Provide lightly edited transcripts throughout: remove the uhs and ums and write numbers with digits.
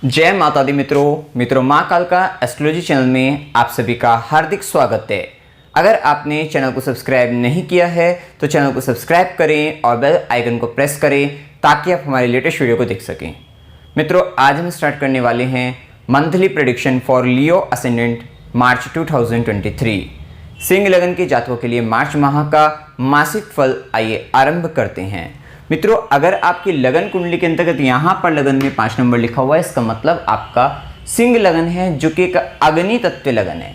जय माता दी मित्रों माँ काल का एस्ट्रोलॉजी चैनल में आप सभी का हार्दिक स्वागत है। अगर आपने चैनल को सब्सक्राइब नहीं किया है तो चैनल को सब्सक्राइब करें और बेल आइकन को प्रेस करें ताकि आप हमारे लेटेस्ट वीडियो को देख सकें। मित्रों, आज हम स्टार्ट करने वाले हैं monthly prediction for Leo ascendant March 2023। सिंह लगन के जातकों के लिए मार्च माह का मासिक फल आइए आरंभ करते हैं। मित्रों, अगर आपकी लगन कुंडली के अंतर्गत यहाँ पर लगन में 5 नंबर लिखा हुआ है, इसका मतलब आपका सिंह लगन है जो कि एक अग्नि तत्व लगन है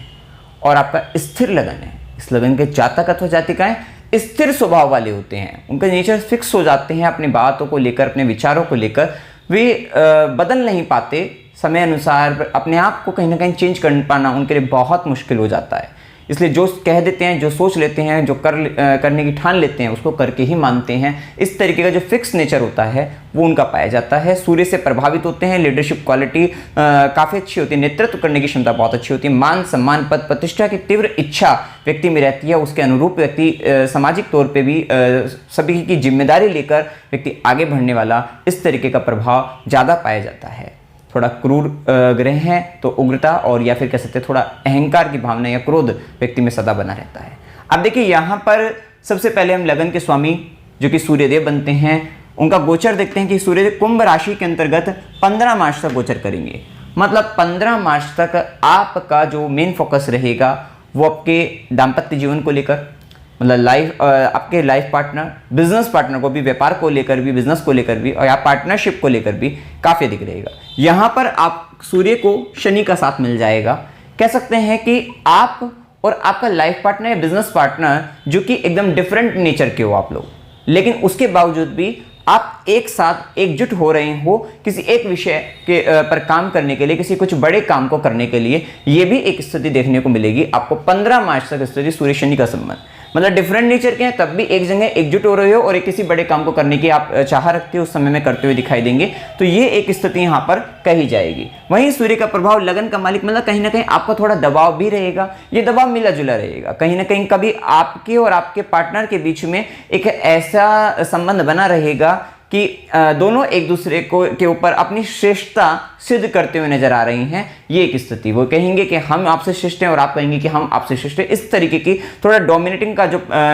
और आपका स्थिर लगन है। इस लगन के जातक अथवा जातिकाएं स्थिर स्वभाव वाले होते हैं, उनका नेचर फिक्स हो जाते हैं। अपनी बातों को लेकर, अपने विचारों को लेकर वे बदल नहीं पाते। समय अनुसार अपने आप को कहीं ना कहीं चेंज कर पाना उनके लिए बहुत मुश्किल हो जाता है। इसलिए जो कह देते हैं, जो सोच लेते हैं, जो करने की ठान लेते हैं, उसको करके ही मानते हैं। इस तरीके का जो फिक्स नेचर होता है वो उनका पाया जाता है। सूर्य से प्रभावित होते हैं। लीडरशिप क्वालिटी काफ़ी अच्छी होती है। नेतृत्व करने की क्षमता बहुत अच्छी होती है। मान सम्मान पद प्रतिष्ठा की तीव्र इच्छा व्यक्ति में रहती है। उसके अनुरूप व्यक्ति सामाजिक तौर पर भी सभी की जिम्मेदारी लेकर व्यक्ति आगे बढ़ने वाला, इस तरीके का प्रभाव ज़्यादा पाया जाता है। थोड़ा क्रूर ग्रह हैं तो उग्रता और या फिर कह सकते हैं थोड़ा अहंकार की भावना या क्रोध व्यक्ति में सदा बना रहता है। अब देखिए, यहाँ पर सबसे पहले हम लगन के स्वामी जो कि सूर्यदेव बनते हैं, उनका गोचर देखते हैं कि सूर्यदेव कुंभ राशि के अंतर्गत 15 मार्च तक गोचर करेंगे। मतलब 15 मार्च तक आपका जो मेन फोकस रहेगा वो आपके दाम्पत्य जीवन को लेकर, मतलब आपके लाइफ पार्टनर, बिजनेस पार्टनर को भी, व्यापार को लेकर भी, बिजनेस को लेकर भी और या पार्टनरशिप को लेकर भी काफ़ी अधिक रहेगा। यहाँ पर आप सूर्य को शनि का साथ मिल जाएगा। कह सकते हैं कि आप और आपका लाइफ पार्टनर या बिजनेस पार्टनर जो कि एकदम डिफरेंट नेचर के हो आप लोग, लेकिन उसके बावजूद भी आप एक साथ एकजुट हो रहे हो किसी एक विषय के पर काम करने के लिए, किसी कुछ बड़े काम को करने के लिए। ये भी एक स्थिति देखने को मिलेगी आपको 15 मार्च तक स्थिति सूर्य शनि का संबंध। मतलब डिफरेंट नेचर के हैं तब भी एक जगह एकजुट हो रहे हो और एक किसी बड़े काम को करने की आप चाह रखते हो, उस समय में करते हुए दिखाई देंगे। तो ये एक स्थिति यहाँ पर कही जाएगी। वहीं सूर्य का प्रभाव लगन का मालिक, मतलब कहीं ना कहीं आपका थोड़ा दबाव भी रहेगा। ये दबाव मिला जुला रहेगा। कहीं ना कहीं कभी आपके और आपके पार्टनर के बीच में एक ऐसा संबंध बना रहेगा कि दोनों एक दूसरे के ऊपर अपनी श्रेष्ठता सिद्ध करते हुए नजर आ रही हैं। ये एक स्थिति, वो कहेंगे कि हम आपसे श्रेष्ठ हैं और आप कहेंगे कि हम आपसे श्रेष्ठ हैं। इस तरीके की थोड़ा डोमिनेटिंग का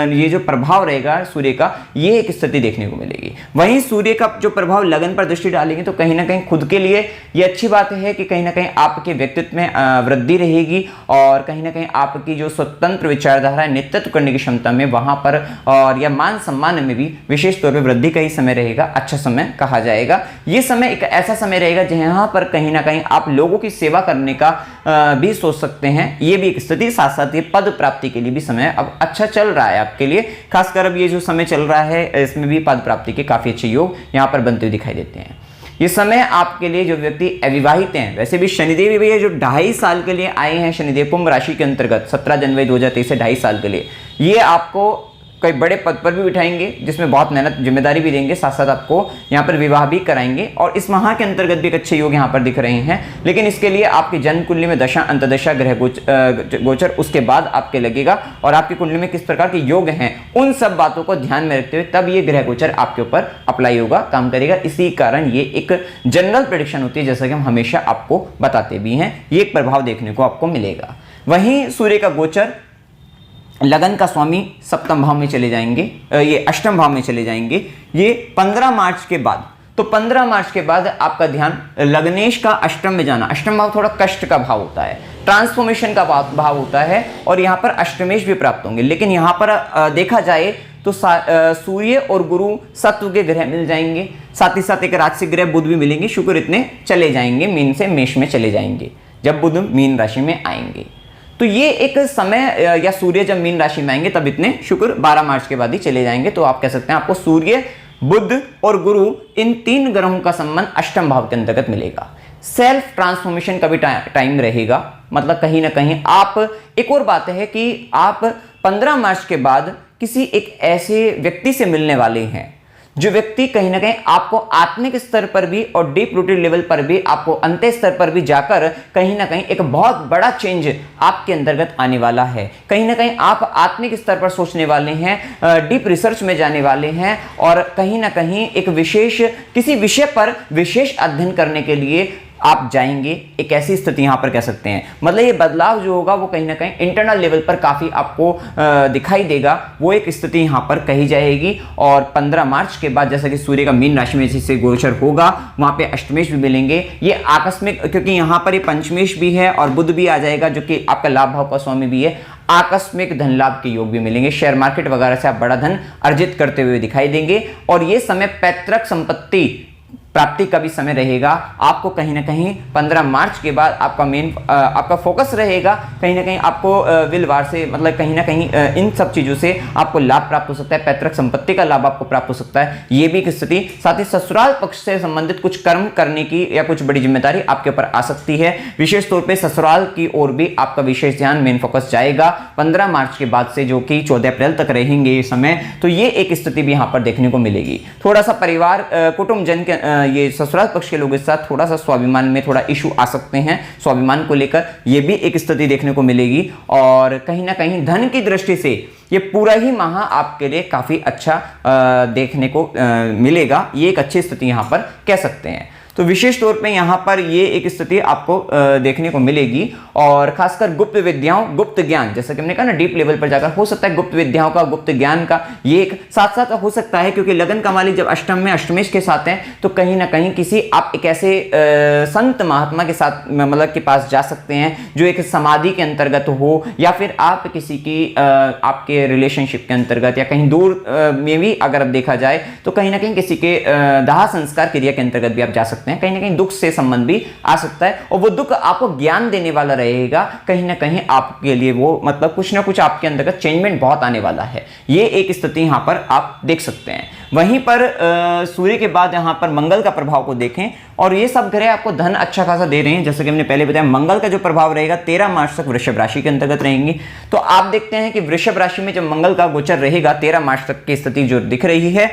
ये जो प्रभाव रहेगा सूर्य का, ये एक स्थिति देखने को मिलेगी। वहीं सूर्य का जो प्रभाव लगन पर दृष्टि डालेंगे तो कहीं ना कहीं खुद के लिए ये अच्छी बात है कि कहीं ना कहीं आपके व्यक्तित्व में वृद्धि रहेगी और कहीं ना कहीं आपकी जो स्वतंत्र विचारधारा, नेतृत्व करने की क्षमता में वहां पर और या मान सम्मान में भी विशेष तौर पर वृद्धि का ही समय रहेगा। अच्छा समय कहा जाएगा। ये समय एक ऐसा समय रहेगा जहां पर कहीं ना कहीं आप लोगों की सेवा करने का भी सोच सकते हैं। ये भी एक स्थिति। साथ साथ ये पद प्राप्ति के लिए भी समय अब अच्छा चल रहा है आपके लिए। खासकर अब ये जो समय चल रहा है इसमें भी पद प्राप्ति के काफी अच्छे योग यहाँ पर बनते हुए दिखाई देते हैं। ये समय आपके लिए, जो व्यक्ति अविवाहित हैं, वैसे भी शनिदेव भी है जो 2.5 साल के लिए आए हैं। शनिदेव कुंभ राशि के अंतर्गत 17 जनवरी 2023 से 2.5 साल के लिए ये आपको कई बड़े पद पर भी बिठाएंगे, जिसमें बहुत मेहनत, जिम्मेदारी भी देंगे। साथ साथ आपको यहाँ पर विवाह भी कराएंगे और इस माह के अंतर्गत भी एक अच्छे योग यहाँ पर दिख रहे हैं। लेकिन इसके लिए आपकी जन्म कुंडली में दशा, अंतदशा, ग्रह गोचर उसके बाद आपके लगेगा और आपकी कुंडली में किस प्रकार के योग हैं, उन सब बातों को ध्यान में रखते हुए तब ये ग्रह गोचर आपके ऊपर अप्लाई होगा, काम करेगा। इसी कारण ये एक जनरल प्रेडिक्शन होती है, जैसा कि हम हमेशा आपको बताते भी हैं। ये एक प्रभाव देखने को आपको मिलेगा। वहीं सूर्य का गोचर लगन का स्वामी सप्तम भाव में चले जाएंगे, ये अष्टम भाव में चले जाएंगे ये 15 मार्च के बाद। तो 15 मार्च के बाद आपका ध्यान लग्नेश का अष्टम में जाना। अष्टम भाव थोड़ा कष्ट का भाव होता है, ट्रांसफॉर्मेशन का भाव होता है और यहाँ पर अष्टमेश भी प्राप्त होंगे। लेकिन यहाँ पर देखा जाए तो सूर्य और गुरु सत्व के ग्रह मिल जाएंगे। साथ ही साथ एक राजसिक ग्रह बुध भी मिलेंगे। शुक्र इतने चले जाएंगे, मीन से मेष में चले जाएंगे जब बुध मीन राशि में आएंगे। तो ये एक समय, या सूर्य जब मीन राशि में आएंगे तब इतने, शुक्र 12 मार्च के बाद ही चले जाएंगे। तो आप कह सकते हैं आपको सूर्य, बुध और गुरु, इन 3 ग्रहों का संबंध अष्टम भाव के अंतर्गत मिलेगा। सेल्फ ट्रांसफॉर्मेशन का भी टाइम रहेगा। मतलब कहीं ना कहीं आप, एक और बात है कि आप 15 मार्च के बाद किसी एक ऐसे व्यक्ति से मिलने वाले हैं जो व्यक्ति कहीं ना कहीं आपको आत्मिक स्तर पर भी और डीप रूटेड लेवल पर भी, आपको अंत्य स्तर पर भी जाकर कहीं ना कहीं एक बहुत बड़ा चेंज आपके अंतर्गत आने वाला है। कहीं ना कहीं आप आत्मिक स्तर पर सोचने वाले हैं, डीप रिसर्च में जाने वाले हैं और कहीं ना कहीं एक विशेष किसी विषय पर विशेष अध्ययन करने के लिए आप जाएंगे, एक ऐसी स्थिति यहां पर कह सकते हैं। मतलब ये बदलाव जो होगा वो कहीं ना कहीं इंटरनल लेवल पर काफी आपको दिखाई देगा, वो एक स्थिति यहां पर कही जाएगी। और 15 मार्च के बाद जैसा कि सूर्य का मीन राशि में से गोचर होगा, वहां पे अष्टमेश भी मिलेंगे। ये आकस्मिक, क्योंकि यहां पर ये पंचमेश भी है और बुध भी आ जाएगा जो कि आपका लाभ भाव का स्वामी भी है। आकस्मिक धन लाभ के योग भी मिलेंगे, शेयर मार्केट वगैरह से आप बड़ा धन अर्जित करते हुए दिखाई देंगे। और ये समय पैतृक संपत्ति प्राप्ति का भी समय रहेगा। आपको कहीं ना कहीं 15 मार्च के बाद आपका मेन आपका फोकस रहेगा, कहीं ना कहीं आपको विलवार से, मतलब कहीं ना कहीं इन सब चीजों से आपको लाभ प्राप्त हो सकता है, पैतृक संपत्ति का लाभ आपको प्राप्त हो सकता है, ये भी एक स्थिति। साथ ही ससुराल पक्ष से संबंधित कुछ कर्म करने की या कुछ बड़ी जिम्मेदारी आपके ऊपर आ सकती है। विशेष तौर पर ससुराल की ओर भी आपका विशेष ध्यान, मेन फोकस जाएगा 15 मार्च के बाद से, जो कि 14 अप्रैल तक रहेंगे ये समय। तो ये एक स्थिति भी यहां पर देखने को मिलेगी। थोड़ा सा परिवार, कुटुंब जन के ये ससुराल पक्ष के लोगों के साथ थोड़ा सा स्वाभिमान में थोड़ा इशू आ सकते हैं, स्वाभिमान को लेकर ये भी एक स्थिति देखने को मिलेगी। और कहीं ना कहीं धन की दृष्टि से ये पूरा ही माह आपके लिए काफी अच्छा देखने को मिलेगा। ये एक अच्छी स्थिति यहां पर कह सकते हैं। तो विशेष तौर पे यहाँ पर ये एक स्थिति आपको देखने को मिलेगी। और खासकर गुप्त विद्याओं, गुप्त ज्ञान, जैसा कि हमने कहा ना, डीप लेवल पर जाकर हो सकता है गुप्त विद्याओं का, गुप्त ज्ञान का ये एक साथ साथ हो सकता है। क्योंकि लगन का मालिक जब अष्टम में, अष्टमेश के साथ है, तो कहीं ना कहीं किसी आप एक ऐसे संत महात्मा के साथ, मतलब के पास जा सकते हैं जो एक समाधि के अंतर्गत हो, या फिर आप किसी की आपके रिलेशनशिप के अंतर्गत, या कहीं दूर में भी अगर देखा जाए तो कहीं ना कहीं किसी के दाह संस्कार क्रिया के अंतर्गत भी आप जा सकते हैं। कहीं ना कहीं दुख से संबंध भी आ सकता है, और वो दुख आपको ज्ञान देने वाला रहेगा। कहीं ना कहीं आपके लिए वो, मतलब कुछ ना कुछ आपके अंतर्गत चेंजमेंट बहुत आने वाला है। ये एक स्थिति यहां पर आप देख सकते हैं। वहीं पर सूर्य के बाद यहां पर मंगल का प्रभाव को देखें, और ये सब ग्रह आपको धन अच्छा खासा दे रहे हैं। जैसे कि हमने पहले बताया, मंगल का जो प्रभाव रहेगा 13 मार्च तक वृषभ राशि के अंतर्गत रहेंगे। तो आप देखते हैं कि वृषभ राशि में जब मंगल का गोचर रहेगा 13 मार्च तक की स्थिति जो दिख रही है,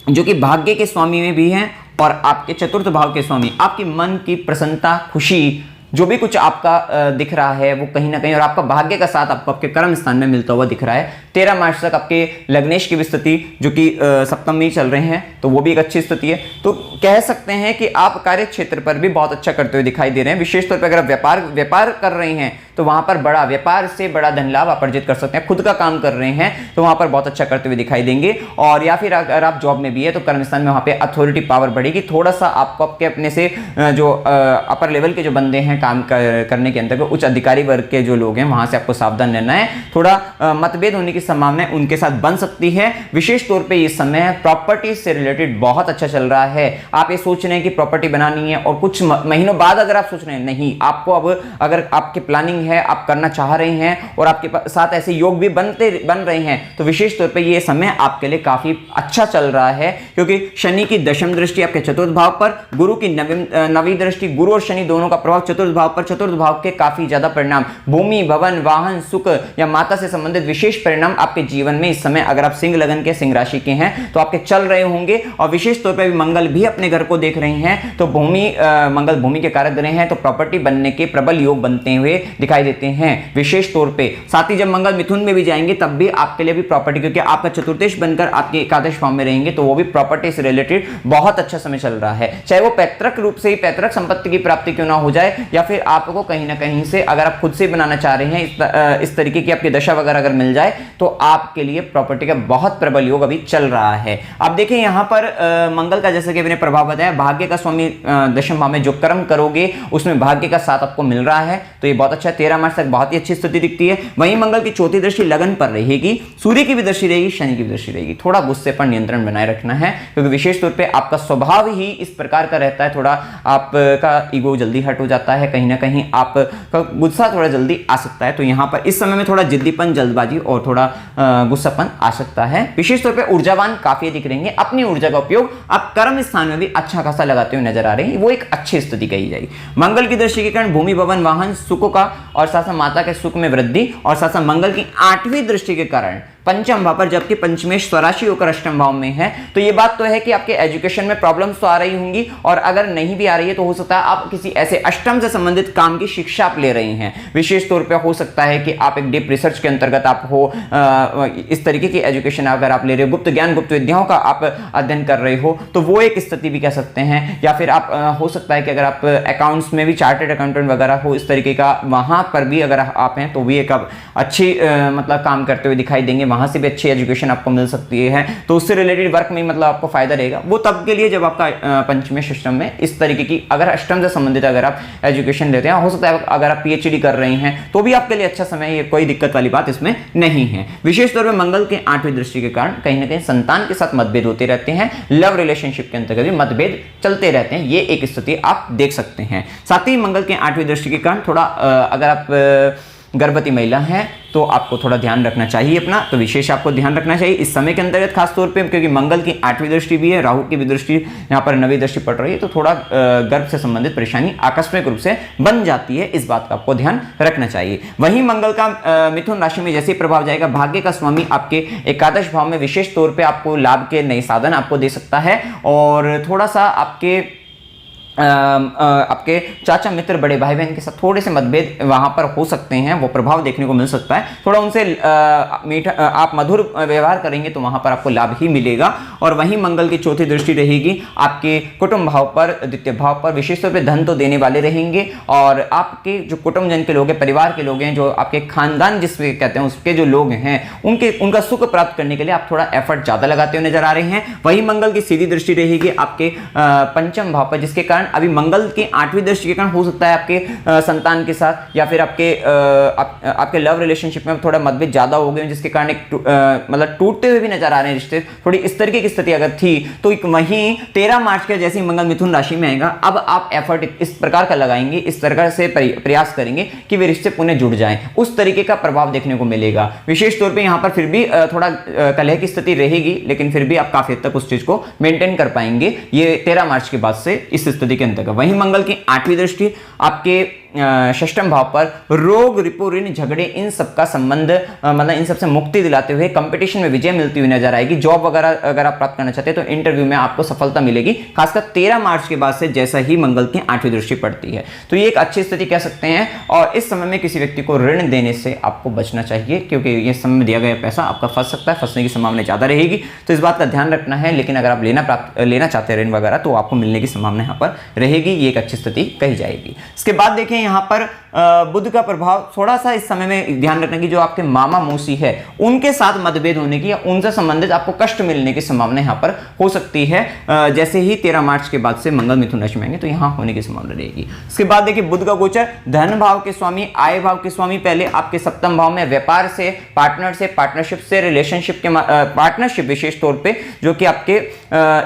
जो कि भाग्य के स्वामी में भी है और आपके चतुर्थ भाव के स्वामी, आपकी मन की प्रसन्नता, खुशी, जो भी कुछ आपका दिख रहा है वो कहीं ना कहीं, और आपका भाग्य का साथ आपको आपके कर्म स्थान में मिलता हुआ दिख रहा है। 13 मार्च तक आपके लग्नेश की भी स्थिति, जो कि सप्तम में ही चल रहे हैं, तो वो भी एक अच्छी स्थिति है। तो कह सकते हैं कि आप कार्य क्षेत्र पर भी बहुत अच्छा करते हुए दिखाई दे रहे हैं। विशेष तौर पर अगर आप व्यापार कर रहे हैं तो वहां पर बड़ा व्यापार से बड़ा धन लाभ आप अर्जित कर सकते हैं। खुद का काम कर रहे हैं तो वहां पर बहुत अच्छा करते हुए दिखाई देंगे। और या फिर अगर आप जॉब में भी है तो कर्म स्थान में वहां पे अथॉरिटी पावर बढ़ेगी। थोड़ा सा आपको आपके अपने से जो अपर लेवल के जो बंदे हैं काम करने के अंतर्गत, उच्च अधिकारी वर्ग के जो लोग हैं, वहां से आपको सावधान रहना है। थोड़ा मतभेद होने की संभावना उनके साथ बन सकती है। विशेष तौर पर इस समय प्रॉपर्टी से रिलेटेड बहुत अच्छा चल रहा है। आप ये सोच रहे हैं कि प्रॉपर्टी बनानी है और कुछ महीनों बाद अगर आप सोच रहे हैं, नहीं, आपको अब अगर आपकी प्लानिंग है, आप करना चाह रहे हैं और आपके साथ ऐसे योग भी बन रहे हैं, तो विशेष तौर पे ये समय आपके लिए काफी अच्छा चल रहा है। क्योंकि शनि की दशम दृष्टि आपके चतुर्थ भाव पर, गुरु की नवी दृष्टि, गुरु और शनि दोनों का प्रभाव चतुर्थ भाव पर, चतुर्थ भाव के काफी ज्यादा परिणाम, भूमि, भवन, वाहन, सुख या माता से संबंधित विशेष परिणाम आपके जीवन में इस समय, अगर आप सिंह लगन के, सिंह राशि के हैं, तो आपके चल रहे होंगे। और विशेष तौर पर मंगल भी अपने घर को देख रहे हैं, तो मंगल भूमि के कारक ग्रह हैं, तो प्रॉपर्टी बनने के प्रबल योग बनते हुए दिखाई देते हैं विशेष तौर पे। साथ ही जब मंगल मिथुन में भी जाएंगे तब भी आपके लिए भी प्रॉपर्टी, क्योंकि आपका चतुर्थेश बनकर आपके एकादश भाव में रहेंगे, तो वो भी प्रॉपर्टी से रिलेटेड बहुत अच्छा समय चल रहा है। चाहे वो पैतृक रूप से ही पैतृक संपत्ति की प्राप्ति क्यों ना हो जाए, या फिर आपको कहीं ना कहीं से अगर आप खुद से बनाना चाह रहे हैं, इस तरीके की आपकी दशा वगैरह अगर मिल जाए, तो आपके लिए प्रॉपर्टी का बहुत प्रबल योग अभी चल रहा है। आप देखिए यहाँ पर मंगल का, जैसे कि मैंने प्रभाव बताया, भाग्य का स्वामी दशम भाव में जो कर्म करोगे उसमें भाग्य का साथ आपको मिल रहा है, तो ये बहुत अच्छा है। 13 मार्च तक बहुत ही अच्छी स्थिति दिखती है। वहीं मंगल की चौथी दृष्टि लगन पर रहेगी, सूर्य की भी दृष्टि रहेगी, शनि की भी दृष्टि रहेगी। थोड़ा गुस्से पर नियंत्रण बनाए रखना है, क्योंकि विशेष तौर पे आपका स्वभाव ही इस प्रकार का रहता है। थोड़ा आपका ईगो जल्दी हट हो जाता है, कहीं ना कहीं आपका गुस्सा थोड़ा जल्दी आ सकता है। तो यहाँ पर इस समय में थोड़ा जिद्दीपन, जल्दबाजी और थोड़ा गुस्सापन आ सकता है। विशेष तौर पर ऊर्जावान काफी दिख रहेंगे। अपनी ऊर्जा का उपयोग आप कर्म स्थान में भी अच्छा खासा लगाते हुए नजर आ रहे हैं, वो एक अच्छी स्थिति कही जाएगी। मंगल की दृष्टि के कारण भूमि, भवन, वाहन, सुखों का और साथ साथ माता के सुख में वृद्धि, और साथ साथ मंगल की 8वीं दृष्टि के कारण पंचम भाव पर, जबकि पंचमेश स्वराशि होकर अष्टम भाव में है। तो ये बात तो है कि आपके एजुकेशन में प्रॉब्लम्स तो आ रही होंगी, और अगर नहीं भी आ रही है तो हो सकता है आप किसी ऐसे अष्टम से संबंधित काम की शिक्षा आप ले रहे हैं। विशेष तौर पे हो सकता है कि आप एक डीप रिसर्च के अंतर्गत आप हो, इस तरीके की एजुकेशन अगर आप ले रहे हो, गुप्त ज्ञान गुप्त विद्याओं का आप अध्ययन कर रहे हो, तो वो एक स्थिति भी कह सकते हैं। या फिर आप हो सकता है कि अगर आप अकाउंट्स में भी चार्टर्ड अकाउंटेंट वगैरह हो, इस तरीके का वहां पर भी अगर आप हैं तो भी एक अच्छी मतलब काम करते हुए दिखाई देंगे, वहां से भी अच्छी एजुकेशन आपको मिल सकती है। तो उससे रिलेटेड वर्क में मतलब आपको फायदा रहेगा। वो तब के लिए जब आपका पंचमेश सिस्टम में इस तरीके की अगर अष्टम से संबंधित अगर आप एजुकेशन लेते हैं, हो सकता है अगर आप पीएचडी कर रहे हैं तो भी आपके लिए अच्छा समय है, कोई दिक्कत वाली बात इसमें नहीं है। विशेष तौर पर मंगल के 8वीं दृष्टि के कारण कहीं ना कहीं संतान के साथ मतभेद होते रहते हैं, लव रिलेशनशिप के अंतर्गत भी मतभेद चलते रहते हैं, ये एक स्थिति आप देख सकते हैं। साथ ही मंगल के 8वीं दृष्टि के कारण थोड़ा अगर आप गर्भवती महिला हैं तो आपको थोड़ा ध्यान रखना चाहिए अपना, तो विशेष आपको ध्यान रखना चाहिए इस समय के अंतर्गत खास तौर पे, क्योंकि मंगल की 8वीं दृष्टि भी है, राहु की भी दृष्टि यहाँ पर 9वीं दृष्टि पड़ रही है, तो थोड़ा गर्भ से संबंधित परेशानी आकस्मिक रूप से बन जाती है, इस बात का आपको ध्यान रखना चाहिए। वहीं मंगल का मिथुन राशि में जैसे ही प्रभाव जाएगा, भाग्य का स्वामी आपके एकादश भाव में विशेष तौर पर आपको लाभ के नए साधन आपको दे सकता है, और थोड़ा सा आपके चाचा मित्र बड़े भाई बहन के साथ थोड़े से मतभेद वहां पर हो सकते हैं, वो प्रभाव देखने को मिल सकता है। थोड़ा उनसे मीठा आप मधुर व्यवहार करेंगे तो वहां पर आपको लाभ ही मिलेगा। और वहीं मंगल की चौथी दृष्टि रहेगी आपके कुटुंब भाव पर, द्वितीय भाव पर, विशेष तौर पर धन तो देने वाले रहेंगे, और आपके जो कुटुंबजन के लोग हैं, परिवार के लोग हैं, जो आपके खानदान जिसमें कहते हैं उसके जो लोग हैं, उनका सुख प्राप्त करने के लिए आप थोड़ा एफर्ट ज्यादा लगाते हुए नजर आ रहे हैं। वहीं मंगल की सीधी दृष्टि रहेगी आपके पंचम भाव पर, जिसके कारण अभी मंगल की 8वीं दृष्टि के कारण हो सकता है आपके संतान के साथ या फिर आपके लव रिलेशनशिप में थोड़ा मतभेद ज्यादा हो गए, जिसके कारण मतलब टूटते हुए भी नजर आ रहे हैं रिश्ते। थोड़ी इस तरीके की स्थिति अगर थी तो वहीं 13 मार्च के जैसे ही मंगल मिथुन राशि में आएगा, अब आप एफर्ट इस प्रकार का लगाएंगे, इस तरह से प्रयास करेंगे कि वे रिश्ते पुनः जुड़ जाएं, उस तरीके का प्रभाव देखने को मिलेगा। विशेष तौर पर यहां पर फिर भी थोड़ा कलह की स्थिति रहेगी, लेकिन फिर भी आप काफी हद तक उस चीज को मेंटेन कर पाएंगे ये 13 मार्च के बाद से इस स्थिति के अंतर्गत। वहीं मंगल की 8वीं दृष्टि आपके षष्ठम भाव पर रोग, रिपो, ऋण, झगड़े, इन सब का संबंध मतलब इन सब से मुक्ति दिलाते हुए कंपटीशन में विजय मिलती हुई नजर आएगी। जॉब वगैरह अगर आप प्राप्त करना चाहते हैं तो इंटरव्यू में आपको सफलता मिलेगी, खासकर 13 मार्च के बाद से जैसा ही मंगल की 8वीं दृष्टि पड़ती है। तो ये एक अच्छी स्थिति कह सकते हैं। और इस समय में किसी व्यक्ति को ऋण देने से आपको बचना चाहिए, क्योंकि ये समय में दिया गया पैसा आपका फंस सकता है, फंसने की संभावना ज्यादा रहेगी, तो इस बात का ध्यान रखना है। लेकिन अगर आप लेना चाहते हैं ऋण वगैरह तो आपको मिलने की संभावना यहाँ पर रहेगी, ये एक अच्छी स्थिति कही जाएगी। इसके बाद देखें यहाँ पर बुध का प्रभाव थोड़ा सा इस समय में ध्यान रखना कि जो आपके मामा मौसी है उनके साथ मतभेद होने की या उनसे संबंधित आपको कष्ट मिलने की संभावना यहां पर हो सकती है। जैसे ही 13 मार्च के बाद से मंगल मिथुन राशि में आएंगे तो यहां होने की संभावना रहेगी। इसके बाद देखिए बुध का गोचर धन भाव के स्वामी, आय भाव के स्वामी पहले आपके सप्तम भाव में व्यापार से, पार्टनर से, पार्टनरशिप से, रिलेशनशिप के पार्टनरशिप विशेष तौर पे जो कि आपके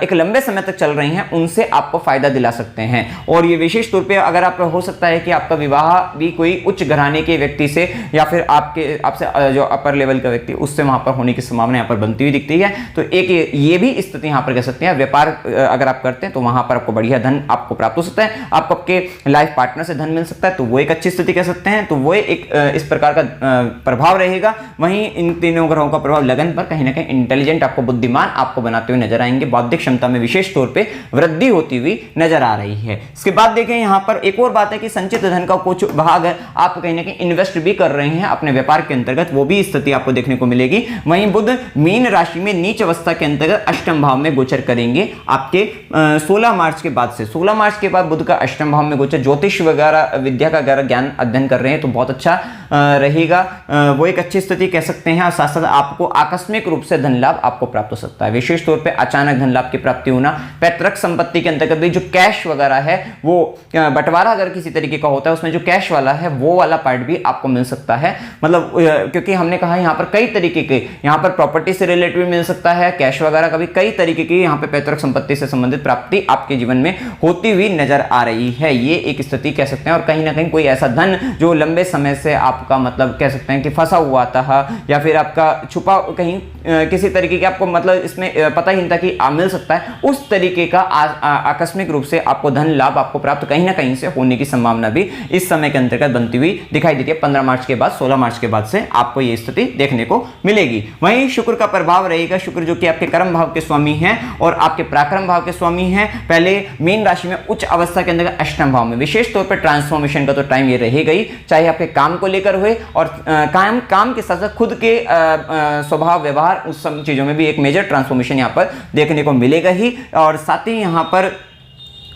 एक लंबे समय तक चल रही हैं उनसे आपको फायदा दिला सकते हैं। और ये विशेष तौर पे अगर आप हो सकता है कि आपका विवाह भी कोई उच्च घराने के व्यक्ति से या फिर आपसे जो अपर लेवल का व्यक्ति उससे वहां पर होने की संभावना यहां पर बनती हुई दिखती है। तो एक ये भी स्थिति यहां पर कह सकते हैं। व्यापार अगर आप करते हैं तो वहां पर आपको बढ़िया धन आपको प्राप्त हो सकता है, आपको आपके लाइफ पार्टनर से धन मिल सकता है, तो वो एक अच्छी स्थिति कह सकते हैं। तो वो एक इस प्रकार का प्रभाव रहेगा। वहीं इन तीनों ग्रहों का प्रभाव लगन पर कहीं ना कहीं इंटेलिजेंट, आपको बुद्धिमान आपको बनाते हुए नजर आएंगे। बौद्धिक क्षमता में विशेष तौर पे वृद्धि होती हुई नजर आ रही है। इसके बाद देखें यहां पर एक और बात है कि संचित धन का कुछ भाग आप कहीं ना कहीं इन्वेस्ट भी कर रहे हैं अपने व्यापार के अंतर्गत, वो भी स्थिति आपको देखने को मिलेगी। वहीं बुध मीन राशि में नीच अवस्था के अंतर्गत अष्टम भाव में गोचर करेंगे आपके 16 मार्च के बाद से। 16 मार्च के बाद बुध का अष्टम भाव में गोचर, ज्योतिष वगैरह विद्या का ज्ञान अध्ययन कर रहे हैं तो बहुत अच्छा रहेगा, वो एक अच्छी स्थिति कह सकते हैं। और साथ साथ आपको आकस्मिक रूप से धन लाभ आपको प्राप्त हो सकता है, विशेष तौर पे अचानक धन लाभ की प्राप्ति होना। पैतृक संपत्ति के अंतर्गत भी जो कैश वगैरह है वो बंटवारा अगर किसी तरीके का होता है उसमें जो कैश वाला है वो वाला पार्ट भी आपको मिल सकता है। मतलब क्योंकि हमने कहा यहाँ पर कई तरीके के, यहाँ पर प्रॉपर्टी से रिलेटेड भी मिल सकता है, कैश वगैरह का भी कई तरीके की यहाँ पे पैतृक संपत्ति से संबंधित प्राप्ति आपके जीवन में होती हुई नजर आ रही है, ये एक स्थिति कह सकते हैं। और कहीं ना कहीं कोई ऐसा धन जो लंबे समय से आपका मतलब कह सकते हैं कि फंसा हुआ था या फिर आपका छुपा कहीं किसी तरीके के आपको मतलब इसमें पता ही नहीं था कि मिल सकता है, उस तरीके का आकस्मिक रूप से आपको धन लाभ आपको प्राप्त कहीं ना कहीं से होने की संभावना भी इस समय के अंतर्गत बनती हुई दिखाई देती है। 15 मार्च के बाद, 16 मार्च के बाद से आपको ये स्थिति देखने को मिलेगी। वहीं शुक्र का प्रभाव रहेगा, शुक्र जो कि आपके कर्म भाव के स्वामी हैं और आपके पराक्रम भाव के स्वामी हैं। पहले मीन राशि में उच्च अवस्था के अंदर अष्टम भाव में विशेष तौर पर ट्रांसफॉर्मेशन का तो टाइम ये रहेगा ही, चाहे आपके काम को लेकर हुए और काम के साथ साथ खुद के स्वभाव व्यवहार उस सब चीजों में भी एक मेजर ट्रांसफॉर्मेशन यहाँ पर देखने को मिलेगा ही। और साथ ही यहाँ पर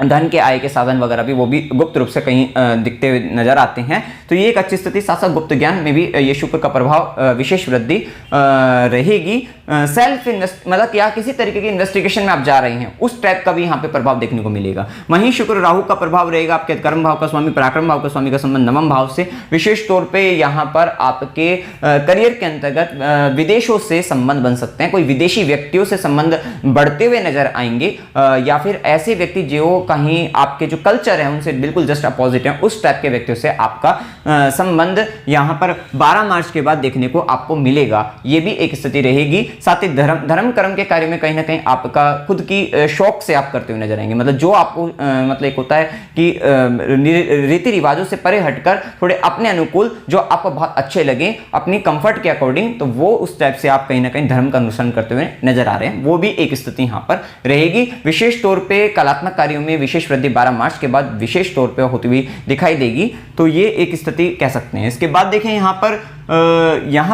धन के आय के साधन वगैरह भी वो भी गुप्त रूप से कहीं दिखते हुए नजर आते हैं। तो ये एक अच्छी स्थिति, साथ साथ गुप्त ज्ञान में भी ये शुक्र का प्रभाव विशेष वृद्धि रहेगी। सेल्फ इन्वेस्ट मतलब क्या किसी तरीके की इन्वेस्टिगेशन में आप जा रहे हैं उस टाइप का भी यहाँ पे प्रभाव देखने को मिलेगा। वहीं शुक्र राहु का प्रभाव रहेगा, आपके कर्म भाव का स्वामी पराक्रम भाव का स्वामी का संबंध नवम भाव से, विशेष तौर पर यहाँ पर आपके करियर के अंतर्गत विदेशों से संबंध बन सकते हैं, कोई विदेशी व्यक्तियों से संबंध बढ़ते हुए नजर आएंगे, या फिर ऐसे व्यक्ति जो कहीं आपके जो कल्चर है उनसे बिल्कुल जस्ट अपोजिट है, उस टाइप के व्यक्तियों से आपका संबंध यहां पर 12 मार्च के बाद देखने को आपको मिलेगा। ये भी एक स्थिति रहेगी। साथ ही धर्म कर्म के कार्य में कहीं ना कहीं आपका खुद की शौक से आप करते हुए नजर आएंगे, मतलब जो आपको मतलब एक होता है कि रीति रिवाजों से परे हटकर थोड़े अपने अनुकूल जो आपको बहुत अच्छे लगे अपनी कंफर्ट के अकॉर्डिंग, तो वो उस टाइप से आप कहीं ना कहीं धर्म का अनुसरण करते हुए नजर आ रहे हैं, वो भी एक स्थिति यहां पर रहेगी। विशेष तौर पर कलात्मक कार्यों में विशेष वृद्धि 12 मार्च के बाद विशेष तौर पे होती हुई दिखाई देगी। तो ये एक स्थिति कह सकते हैं। इसके बाद देखें यहाँ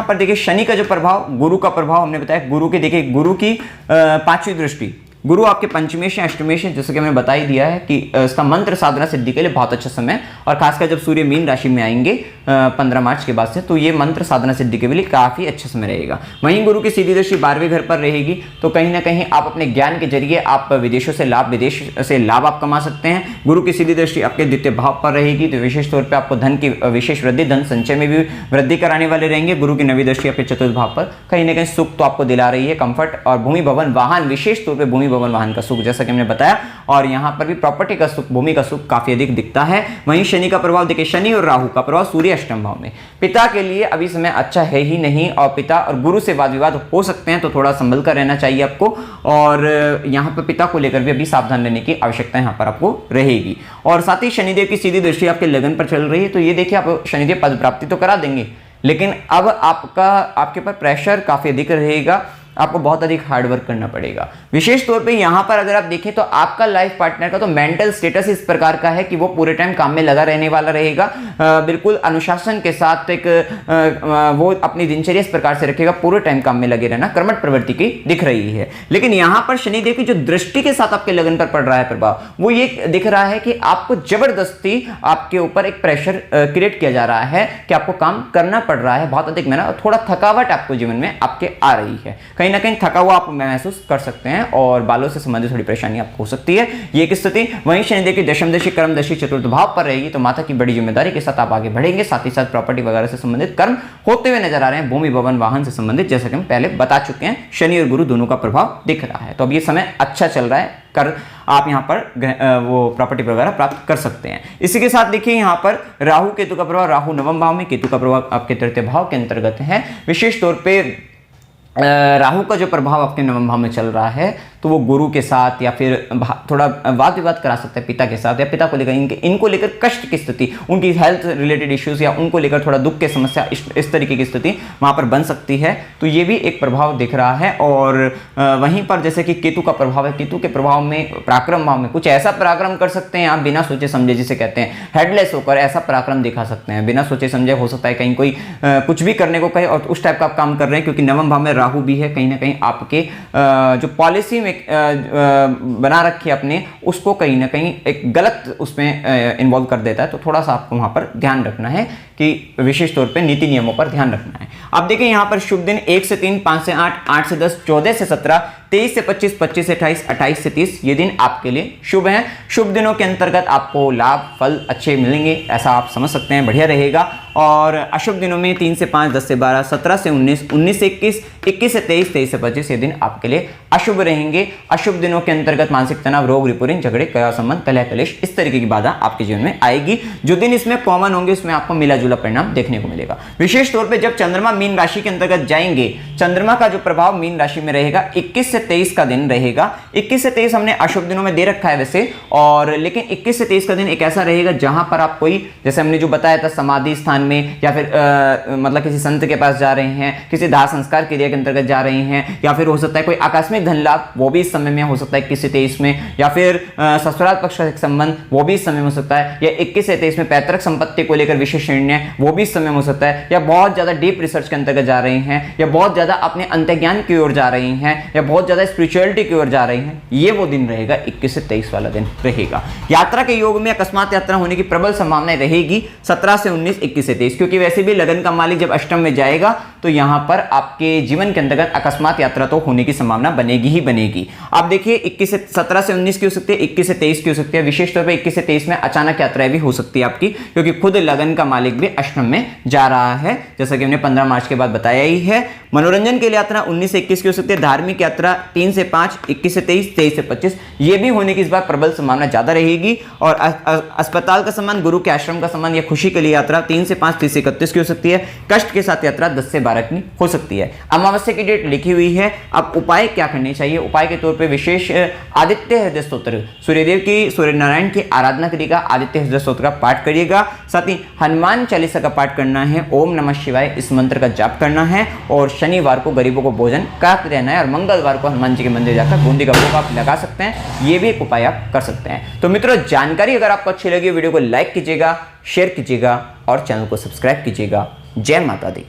पर देखिए शनि का जो प्रभाव, गुरु का प्रभाव हमने बताया, गुरु के देखिए गुरु की 5वीं दृष्टि, गुरु आपके पंचमेश अष्टमेश है, जैसे कि मैंने बता ही दिया है कि इसका मंत्र साधना सिद्धि के लिए बहुत अच्छा समय, और खासकर जब सूर्य मीन राशि में आएंगे 15 मार्च के बाद से, तो ये मंत्र साधना सिद्धि के लिए काफी अच्छा समय रहेगा। वहीं गुरु की सीधी दृष्टि 12वें घर पर रहेगी, तो कहीं ना कहीं आप अपने ज्ञान के जरिए आप विदेश से लाभ आप कमा सकते हैं। गुरु की सीधी दृष्टि आपके द्वितीय भाव पर रहेगी, तो विशेष तौर पर आपको धन की विशेष वृद्धि, धन संचय में भी वृद्धि कराने वाले रहेंगे। गुरु की 9वीं दृष्टि आपके चतुर्थ भाव पर कहीं ना कहीं सुख तो आपको दिला रही है, कंफर्ट और भूमि भवन वाहन, विशेष तौर पर भूमि भवन वाहन का सुख, जैसा कि हमने बताया, और यहां पर भी प्रॉपर्टी का सुख, भूमि का सुख काफी अधिक दिखता है। वहीं शनि का प्रभाव देखिए, शनि और राहु का प्रभाव सूर्य अष्टम भाव में, पिता के लिए अभी समय अच्छा है ही नहीं, और पिता और गुरु से वाद विवाद हो सकते हैं, तो थोड़ा संभल कर रहना चाहिए आपको, और यहां पर पिता को लेकर भी अभी सावधान रहने की आवश्यकता यहां पर आपको रहेगी। और साथ ही शनिदेव की सीधी दृष्टि आपके लगन पर चल रही है, तो ये देखिए आप शनिदेव पद प्राप्ति तो करा देंगे, लेकिन अब आपके पर प्रेशर काफी अधिक रहेगा, आपको बहुत अधिक हार्डवर्क करना पड़ेगा। विशेष तौर पे यहाँ पर अगर आप देखें तो आपका लाइफ पार्टनर का तो मेंटल स्टेटस इस प्रकार का है कि वो पूरे टाइम काम में लगा रहने वाला रहेगा, बिल्कुल अनुशासन के साथ वो अपनी दिनचर्या इस प्रकार से रखेगा, पूरे टाइम काम में लगे रहना, कर्मठ प्रवृत्ति की दिख रही है। लेकिन यहाँ पर शनिदेव की जो दृष्टि के साथ आपके लगन पर पड़ रहा है प्रभाव, वो ये दिख रहा है कि आपको जबरदस्ती आपके ऊपर एक प्रेशर क्रिएट किया जा रहा है कि आपको काम करना पड़ रहा है, बहुत अधिक मेहनत, थोड़ा थकावट आपको जीवन में आपके आ रही है, कहीं ना कहीं थका हुआ आप महसूस कर सकते हैं, और बालों से संबंधित थोड़ी परेशानी आपको हो सकती है, ये एक स्थिति। वहीं शनिदेव की दशमदशी कर्मदशी चतुर्थ भाव पर रहेगी, तो माता की बड़ी जिम्मेदारी के साथ आप आगे बढ़ेंगे, साथ ही साथ प्रॉपर्टी वगैरह से संबंधित कर्म होते हुए नजर आ रहे हैं, भूमि भवन वाहन से संबंधित, जैसा कि हम पहले बता चुके हैं, शनि और गुरु दोनों का प्रभाव दिख रहा है। तो अब ये समय अच्छा चल रहा है, आप यहाँ पर वो प्रॉपर्टी वगैरह प्राप्त कर सकते हैं। इसी के साथ देखिए यहाँ पर राहु केतु का प्रभाव, राहु नवम भाव में, केतु का प्रभाव आपके तृतीय भाव के अंतर्गत है। विशेष तौर पे राहु का जो प्रभाव आपके नवम भाव में चल रहा है, तो वो गुरु के साथ या फिर थोड़ा वाद विवाद करा सकता है पिता के साथ, या पिता को लेकर इनको लेकर कष्ट की स्थिति, उनकी हेल्थ रिलेटेड इश्यूज या उनको लेकर थोड़ा दुख की समस्या, इस तरीके की स्थिति वहां पर बन सकती है, तो ये भी एक प्रभाव दिख रहा है। और वहीं पर जैसे कि केतु का प्रभाव है, केतु के प्रभाव में पराक्रम भाव में कुछ ऐसा पराक्रम कर सकते हैं आप बिना सोचे समझे, जिसे कहते हैं हेडलेस होकर ऐसा पराक्रम दिखा सकते हैं, बिना सोचे समझे। हो सकता है कहीं कोई कुछ भी करने को कहे और उस टाइप का आप काम कर रहे हैं, क्योंकि नवम भाव में राहु भी है, कहीं ना कहीं आपके जो पॉलिसी में बना रखी है अपने, उसको कहीं ना कहीं एक गलत उसमें इन्वॉल्व कर देता है, तो थोड़ा सा आपको वहां पर ध्यान रखना है कि विशेष तौर पे नीति नियमों पर ध्यान रखना है। अब देखिए यहाँ पर शुभ दिन 1 से 3, 5 से 8, 8 से 10, 14 से 17, 23 से 25, 25 से 28, 28 से 30 ये दिन आपके लिए शुभ हैं। शुभ दिनों के अंतर्गत आपको लाभ फल अच्छे मिलेंगे, ऐसा आप समझ सकते हैं, बढ़िया रहेगा। और अशुभ दिनों में 3 से 5, 10 से 12, 17 से 19, 19 से 21, 21 से 23, 23 से 25 ये दिन आपके लिए अशुभ रहेंगे। अशुभ दिनों के अंतर्गत मानसिक तनाव, रोग, रिपुरिन, झगड़े, कलह संबंध, कलह कलेश, इस तरीके की बाधा आपके जीवन में आएगी। जो दिन इसमें कॉमन होंगे उसमें आपको मिला जुला परिणाम देखने को मिलेगा। विशेष तौर पे जब चंद्रमा मीन राशि के अंतर्गत जाएंगे, चंद्रमा का जो प्रभाव मीन राशि में रहेगा 21 से 23 का दिन रहेगा। 21 से 23 हमने अशुभ दिनों में दे रखा है वैसे, और लेकिन 21 से 23 का दिन एक ऐसा रहेगा जहां पर आप कोई, जैसे हमने जो बताया था, समाधि स्थान में या फिर मतलब किसी संत के पास जा रहे हैं, किसी दाह संस्कार क्रिया के अंतर्गत जा रहे हैं, या फिर हो सकता है कोई आकस्मिक धन लाभ, वो भी इस समय में हो सकता है 21 से 23 में, या फिर ससुराल पक्ष का संबंध, वो भी इस समय में हो सकता है, या 21 से 23 में पैतृक संपत्ति को लेकर विशेष निर्णय, वो भी इस समय में हो सकता है, या बहुत ज्यादा डीप रिसर्च के अंतर्गत जा रहे हैं, या बहुत ज्यादा अपने अंतर्ज्ञान की ओर जा रही हैं, या बहुत ज्यादा स्पिरिचुअलिटी की ओर जा रही हैं, ये वो दिन रहेगा 21 से 23 वाला दिन रहेगा। यात्रा के योग में अकस्मात यात्रा होने की प्रबल संभावनाएं रहेगी 17 से 19, 21 से 23, क्योंकि वैसे भी लगन का मालिक जब अष्टम में जाएगा तो यहां पर आपके जीवन के अंतर्गत अकस्मात यात्रा तो होने की संभावना बनेगी ही बनेगी। आप देखिए 17 से 19 की हो सकती है, 21 से 23 की हो सकती है। विशेष तौर पर 21 से 23 में अचानक यात्राएं भी हो सकती है आपकी, क्योंकि खुद लगन का मालिक भी अष्टम में जा रहा है, जैसा कि हमने 15 मार्च के बाद बताया ही है। मनोरंजन के लिए यात्रा 19 से 21 की हो सकती है। धार्मिक यात्रा 3 से 5, 21 से 23, 23 से 25, ये भी होने की इस बार प्रबल संभावना ज्यादा रहेगी। और अस्पताल का संबंध, गुरु के आश्रम का संबंध या खुशी के लिए यात्रा 3 से 5, 30 से 31 की हो सकती है। कष्ट के साथ यात्रा 10 से 12 की हो सकती है। अमावस्या की डेट लिखी हुई है। अब उपाय क्या करने चाहिए? उपाय के तौर पर विशेष आदित्य हृदय स्तोत्र, सूर्यदेव की, सूर्य नारायण की आराधना करिएगा, आदित्य हृदय स्तोत्र का पाठ करिएगा। साथ ही हनुमान चालीसा का पाठ करना है, ओम नमः शिवाय इस मंत्र का जाप करना है, और शनिवार को गरीबों को भोजन कराते रहना है, और मंगलवार को हनुमान जी के मंदिर जाकर बूंदी का भोग आप लगा सकते हैं। ये भी एक उपाय आप कर सकते हैं। तो मित्रों, जानकारी अगर आपको अच्छी लगी, वीडियो को लाइक कीजिएगा, शेयर कीजिएगा और चैनल को सब्सक्राइब कीजिएगा। जय माता दी।